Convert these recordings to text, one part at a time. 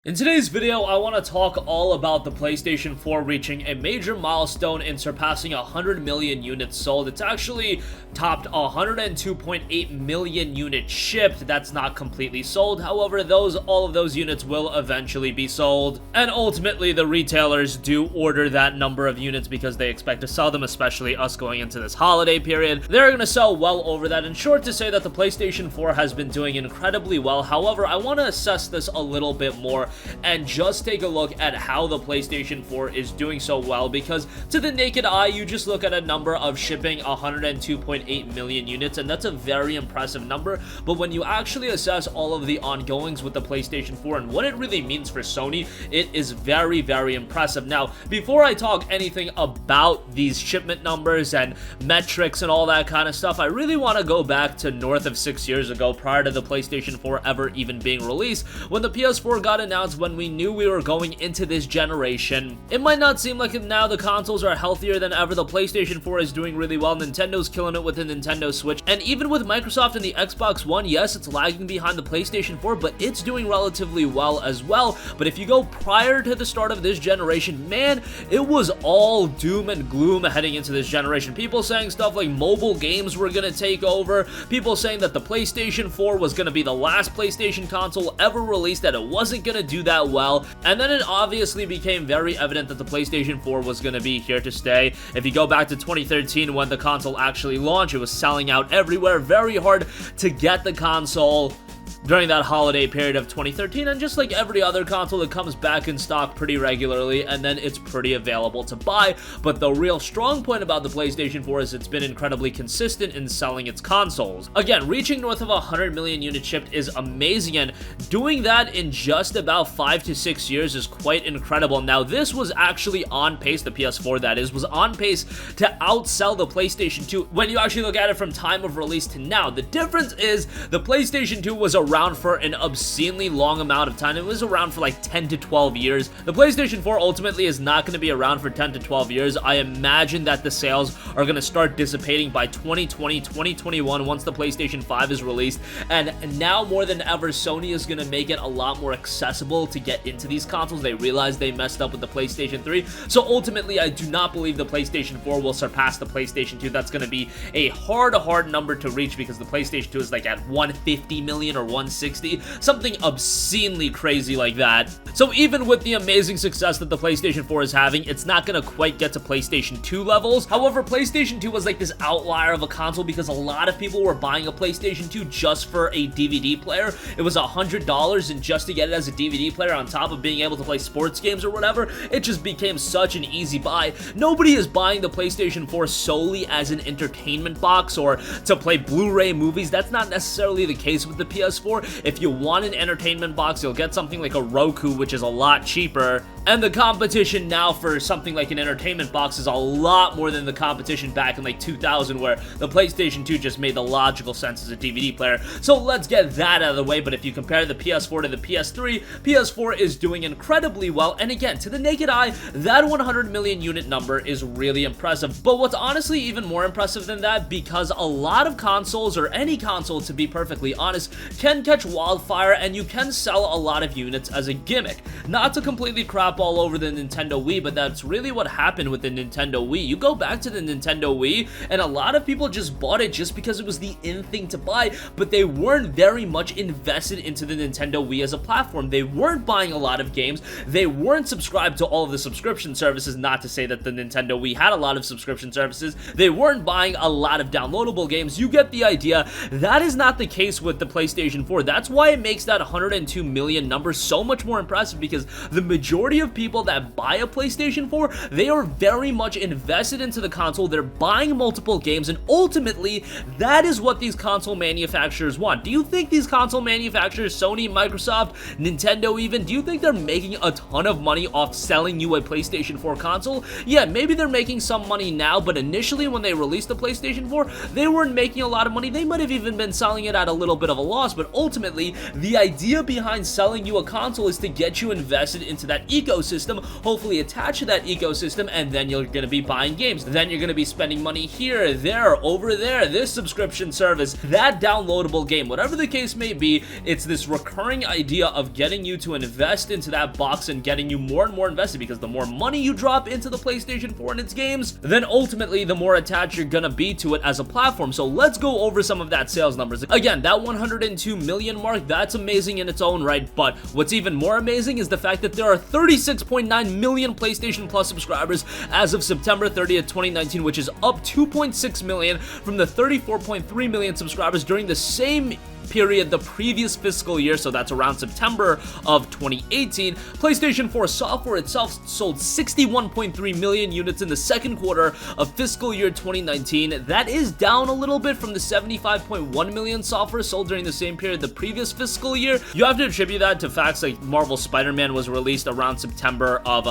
In today's video, I want to talk all about the PlayStation 4 reaching a major milestone in surpassing 100 million units sold. It's actually topped 102.8 million units shipped. That's not completely sold. However, all of those units will eventually be sold. And ultimately, the retailers do order that number of units because they expect to sell them, especially us going into this holiday period. They're going to sell well over that. And short to say that the PlayStation 4 has been doing incredibly well. However, I want to assess this a little bit more and just take a look at how the PlayStation 4 is doing so well, because to the naked eye, you just look at a number of shipping 102.8 million units, and that's a very impressive number. But when you actually assess all of the ongoings with the PlayStation 4 and what it really means for Sony, it is very, very impressive. Now, before I talk anything about these shipment numbers and metrics and all that kind of stuff, I really want to go back to north of 6 years ago, prior to the PlayStation 4 ever even being released, when the PS4 got announced, when we knew we were going into this generation. It might not seem like it now. The consoles are healthier than ever. The PlayStation 4 is doing really well. Nintendo's killing it with the Nintendo Switch. And even with Microsoft and the Xbox One, yes, it's lagging behind the PlayStation 4, but it's doing relatively well as well. But if you go prior to the start of this generation, man, it was all doom and gloom heading into this generation. People saying stuff like mobile games were going to take over. People saying that the PlayStation 4 was going to be the last PlayStation console ever released, that it wasn't going to do that well. And then it obviously became very evident that the PlayStation 4 was going to be here to stay. If you go back to 2013 when the console actually launched, it was selling out everywhere. Very hard to get the console during that holiday period of 2013, and just like every other console, it comes back in stock pretty regularly, and then it's pretty available to buy. But the real strong point about the PlayStation 4 is it's been incredibly consistent in selling its consoles. Again, reaching north of 100 million units shipped is amazing, and doing that in just about 5 to 6 years is quite incredible. Now, this was actually on pace, the PS4 that is, was on pace to outsell the PlayStation 2 when you actually look at it from time of release to now. The difference is the PlayStation 2 was around for an obscenely long amount of time. It was around for like 10 to 12 years. The PlayStation 4 ultimately is not going to be around for 10 to 12 years. I imagine that the sales are going to start dissipating by 2020, 2021 once the PlayStation 5 is released. And now more than ever, Sony is going to make it a lot more accessible to get into these consoles. They realize they messed up with the PlayStation 3. So ultimately, I do not believe the PlayStation 4 will surpass the PlayStation 2. That's going to be a hard number to reach, because the PlayStation 2 is like at 150 million or 160, something obscenely crazy like that. So even with the amazing success that the PlayStation 4 is having, it's not going to quite get to PlayStation 2 levels. However, PlayStation 2 was like this outlier of a console because a lot of people were buying a PlayStation 2 just for a DVD player. It was $100, and just to get it as a DVD player on top of being able to play sports games or whatever, it just became such an easy buy. Nobody is buying the PlayStation 4 solely as an entertainment box or to play Blu-ray movies. That's not necessarily the case with the PS4. If you want an entertainment box, you'll get something like a Roku, which is a lot cheaper. And the competition now for something like an entertainment box is a lot more than the competition back in like 2000, where the PlayStation 2 just made the logical sense as a DVD player. So let's get that out of the way. But if you compare the PS4 to the PS3, PS4 is doing incredibly well. And again, to the naked eye, that 100 million unit number is really impressive. But what's honestly even more impressive than that, because a lot of consoles, or any console to be perfectly honest, can catch wildfire, and you can sell a lot of units as a gimmick. Not to completely crap all over the Nintendo Wii, but that's really what happened with the Nintendo Wii. You go back to the Nintendo Wii, and a lot of people just bought it just because it was the in thing to buy, but they weren't very much invested into the Nintendo Wii as a platform. They weren't buying a lot of games. They weren't subscribed to all of the subscription services, not to say that the Nintendo Wii had a lot of subscription services. They weren't buying a lot of downloadable games. You get the idea. That is not the case with the PlayStation 4. That's why it makes that 102 million number so much more impressive, because the majority of people that buy a PlayStation 4, they are very much invested into the console. They're buying multiple games, and ultimately, that is what these console manufacturers want. Do you think these console manufacturers, Sony, Microsoft, Nintendo even, do you think they're making a ton of money off selling you a PlayStation 4 console? Yeah, maybe they're making some money now, but initially when they released the PlayStation 4, they weren't making a lot of money. They might have even been selling it at a little bit of a loss, but ultimately, the idea behind selling you a console is to get you invested into that ecosystem ecosystem, hopefully attach to that ecosystem, and then you're going to be buying games. Then you're going to be spending money here, there, over there, this subscription service, that downloadable game, whatever the case may be. It's this recurring idea of getting you to invest into that box and getting you more and more invested, because the more money you drop into the PlayStation 4 and its games, then ultimately the more attached you're gonna be to it as a platform. So let's go over some of that sales numbers. Again, that 102 million mark, that's amazing in its own right, but what's even more amazing is the fact that there are 36.9 million PlayStation Plus subscribers as of September 30th, 2019, which is up 2.6 million from the 34.3 million subscribers during the same period the previous fiscal year, so that's around September of 2018. PlayStation 4 software itself sold 61.3 million units in the second quarter of fiscal year 2019. That is down a little bit from the 75.1 million software sold during the same period the previous fiscal year. You have to attribute that to facts like Marvel Spider-Man was released around September of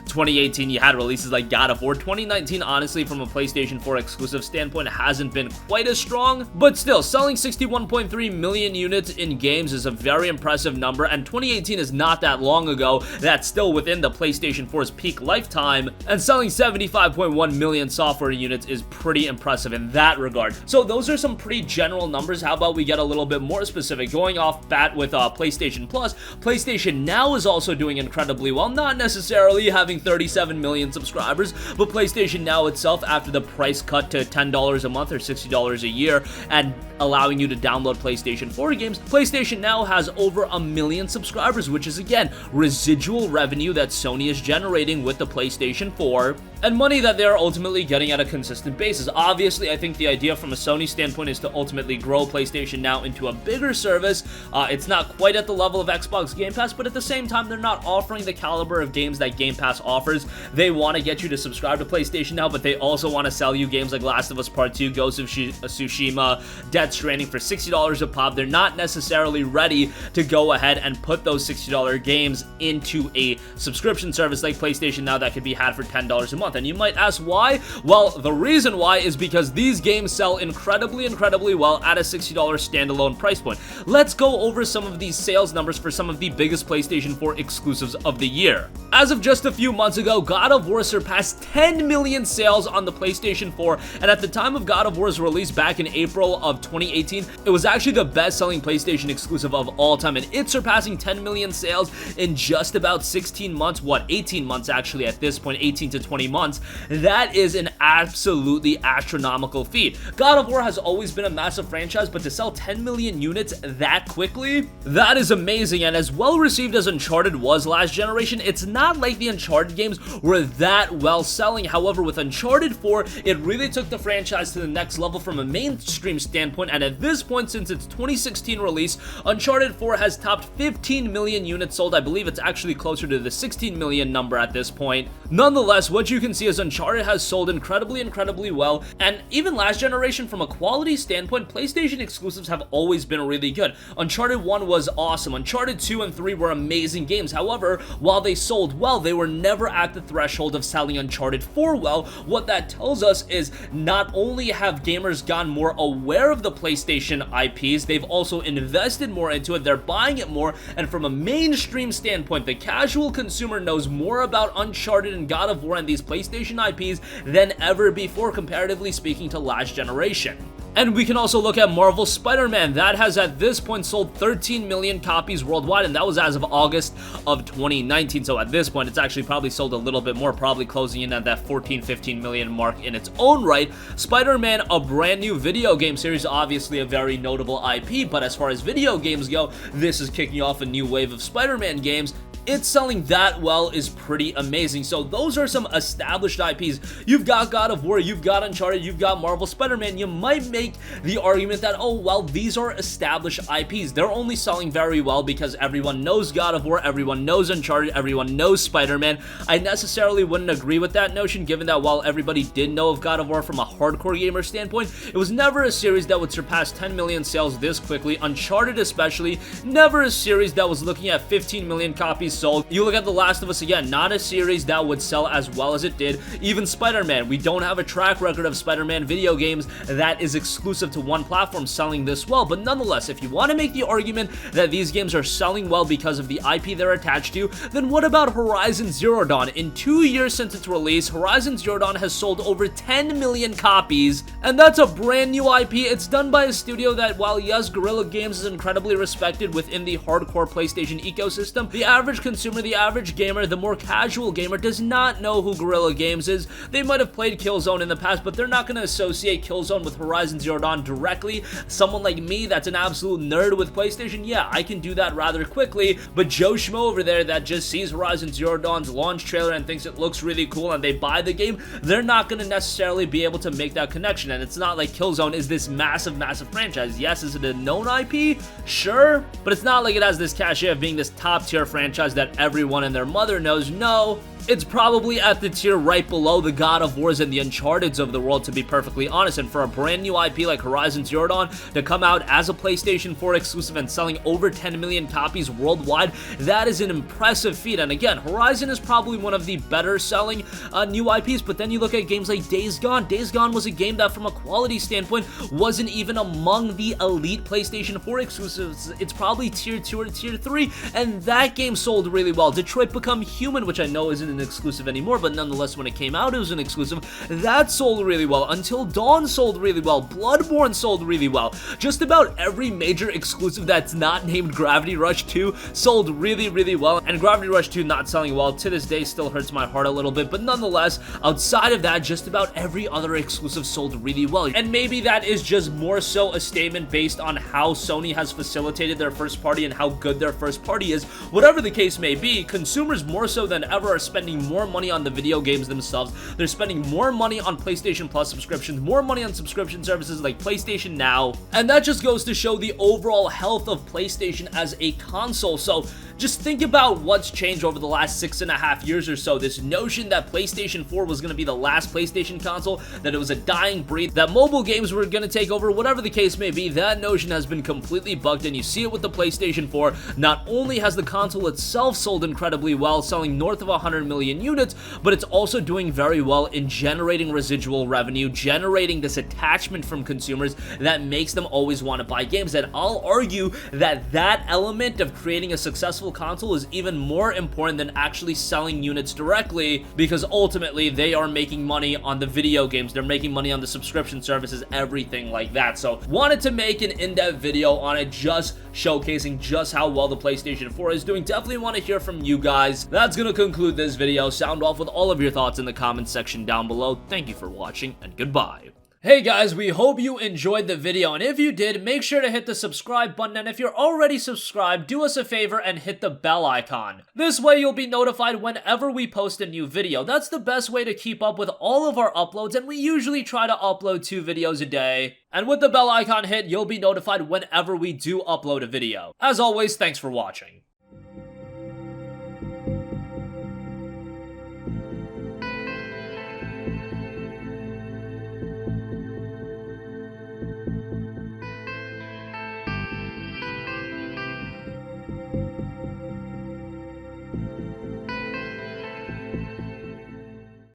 2018. You had releases like God of War. 2019, honestly, from a PlayStation 4 exclusive standpoint, hasn't been quite as strong, but still, selling 61.3 million units in games is a very impressive number, and 2018 is not that long ago. That's still within the PlayStation 4's peak lifetime, and selling 75.1 million software units is pretty impressive in that regard. So those are some pretty general numbers. How about we get a little bit more specific? Going off bat with PlayStation Plus, PlayStation Now is also doing incredibly well, not necessarily having 37 million subscribers, but PlayStation Now itself, after the price cut to $10 a month or $60 a year, and allowing you to download PlayStation 4 games, PlayStation Now has over 1 million subscribers, which is, again, residual revenue that Sony is generating with the PlayStation 4, and money that they're ultimately getting at a consistent basis. Obviously, I think the idea from a Sony standpoint is to ultimately grow PlayStation Now into a bigger service. It's not quite at the level of Xbox Game Pass, but at the same time, they're not offering the caliber of games that Game Pass offers. They want to get you to subscribe to PlayStation Now, but they also want to sell you games like Last of Us Part 2, Ghost of Tsushima, Death Stranding for $60 a pop. They're not necessarily ready to go ahead and put those $60 games into a subscription service like PlayStation Now that could be had for $10 a month. And you might ask why? Well, the reason why is because these games sell incredibly well at a $60 standalone price point. Let's go over some of these sales numbers for some of the biggest PlayStation 4 exclusives of the year. As of just a few months ago, God of War surpassed 10 million sales on the PlayStation 4, and at the time of God of War's release back in April of 2018, it was actually the best-selling PlayStation exclusive of all time, and it's surpassing 10 million sales in just about 16 months, 18 months actually at this point, 18 to 20 months. That is an absolutely astronomical feat. God of War has always been a massive franchise, but to sell 10 million units that quickly, that is amazing. And as well received as Uncharted was last generation, it's not like the Uncharted games were that well selling. However, with Uncharted 4, it really took the franchise to the next level from a mainstream standpoint, and at this point, since its 2016 release, Uncharted 4 has topped 15 million units sold. I believe it's actually closer to the 16 million number at this point. Nonetheless, what you can see is Uncharted has sold incredibly well, and even last generation, from a quality standpoint, PlayStation exclusives have always been really good. Uncharted 1 was awesome. Uncharted 2 and 3 were amazing games. However, while they sold well, they were never at the threshold of selling Uncharted 4 well. What that tells us is not only have gamers gone more aware of the PlayStation IPs, they've also invested more into it, they're buying it more, and from a mainstream standpoint, the casual consumer knows more about Uncharted and God of War and these PlayStation IPs than ever before, comparatively speaking, to last generation. And we can also look at Marvel Spider-Man. That has at this point sold 13 million copies worldwide, and that was as of August of 2019. So at this point, it's actually probably sold a little bit more, probably closing in at that 14-15 million mark in its own right. Spider-Man, a brand new video game series, obviously a very notable IP, but as far as video games go, this is kicking off a new wave of Spider-Man games. It's selling that well is pretty amazing. So those are some established IPs. You've got God of War, you've got Uncharted, you've got Marvel Spider-Man. You might make the argument that, oh, well, these are established IPs. They're only selling very well because everyone knows God of War, everyone knows Uncharted, everyone knows Spider-Man. I necessarily wouldn't agree with that notion, given that while everybody did know of God of War from a hardcore gamer standpoint, it was never a series that would surpass 10 million sales this quickly. Uncharted especially, never a series that was looking at 15 million copies sold. You look at The Last of Us again, not a series that would sell as well as it did. Even Spider-Man, we don't have a track record of Spider-Man video games that is exclusive to one platform selling this well, but nonetheless, if you want to make the argument that these games are selling well because of the IP they're attached to, then what about Horizon Zero Dawn? In 2 years since its release, Horizon Zero Dawn has sold over 10 million copies, and that's a brand new IP. It's done by a studio that, while yes, Guerrilla Games is incredibly respected within the hardcore PlayStation ecosystem, the average consumer, the average gamer, the more casual gamer does not know who Guerrilla Games is. They might have played Killzone in the past, but they're not going to associate Killzone with Horizon Zero Dawn directly. Someone like me that's an absolute nerd with PlayStation, yeah, I can do that rather quickly, but Joe Schmo over there that just sees Horizon Zero Dawn's launch trailer and thinks it looks really cool and they buy the game, they're not going to necessarily be able to make that connection. And it's not like Killzone is this massive franchise. Yes, is it a known IP? Sure, but it's not like it has this cachet of being this top tier franchise that everyone and their mother knows. No, it's probably at the tier right below the God of Wars and the Uncharteds of the world, to be perfectly honest. And for a brand new IP like Horizon Zero Dawn to come out as a PlayStation 4 exclusive and selling over 10 million copies worldwide, that is an impressive feat. And again, Horizon is probably one of the better selling new IPs, but then you look at games like Days Gone. Days Gone was a game that from a quality standpoint wasn't even among the elite PlayStation 4 exclusives. It's probably tier 2 or tier 3, and that game sold really well. Detroit Become Human, which I know isn't an exclusive anymore, but nonetheless when it came out it was an exclusive, that sold really well. Until Dawn sold really well. Bloodborne sold really well. Just about every major exclusive that's not named Gravity Rush 2 sold really well, and Gravity Rush 2 not selling well to this day still hurts my heart a little bit, but nonetheless, outside of that, just about every other exclusive sold really well. And maybe that is just more so a statement based on how Sony has facilitated their first party and how good their first party is. Whatever the case may be, consumers more so than ever are spending more money on the video games themselves. They're spending more money on PlayStation Plus subscriptions, more money on subscription services like PlayStation Now, and that just goes to show the overall health of PlayStation as a console. So just think about what's changed over the last 6.5 years or so. This notion that PlayStation 4 was going to be the last PlayStation console, that it was a dying breed, that mobile games were going to take over, whatever the case may be, that notion has been completely bugged, and you see it with the PlayStation 4. Not only has the console itself sold incredibly well, selling north of 100 million units, but it's also doing very well in generating residual revenue, generating this attachment from consumers that makes them always want to buy games. And I'll argue that that element of creating a successful console is even more important than actually selling units directly, because ultimately they are making money on the video games, they're making money on the subscription services, everything like that. So wanted to make an in-depth video on it, just showcasing just how well the PlayStation 4 is doing. Definitely want to hear from you guys. That's gonna conclude this video. Sound off with all of your thoughts in the comments section down below. Thank you for watching, and goodbye. Hey guys, we hope you enjoyed the video, and if you did, make sure to hit the subscribe button, and if you're already subscribed, do us a favor and hit the bell icon. This way you'll be notified whenever we post a new video. That's the best way to keep up with all of our uploads, and we usually try to upload 2 videos a day. And with the bell icon hit, you'll be notified whenever we do upload a video. As always, thanks for watching.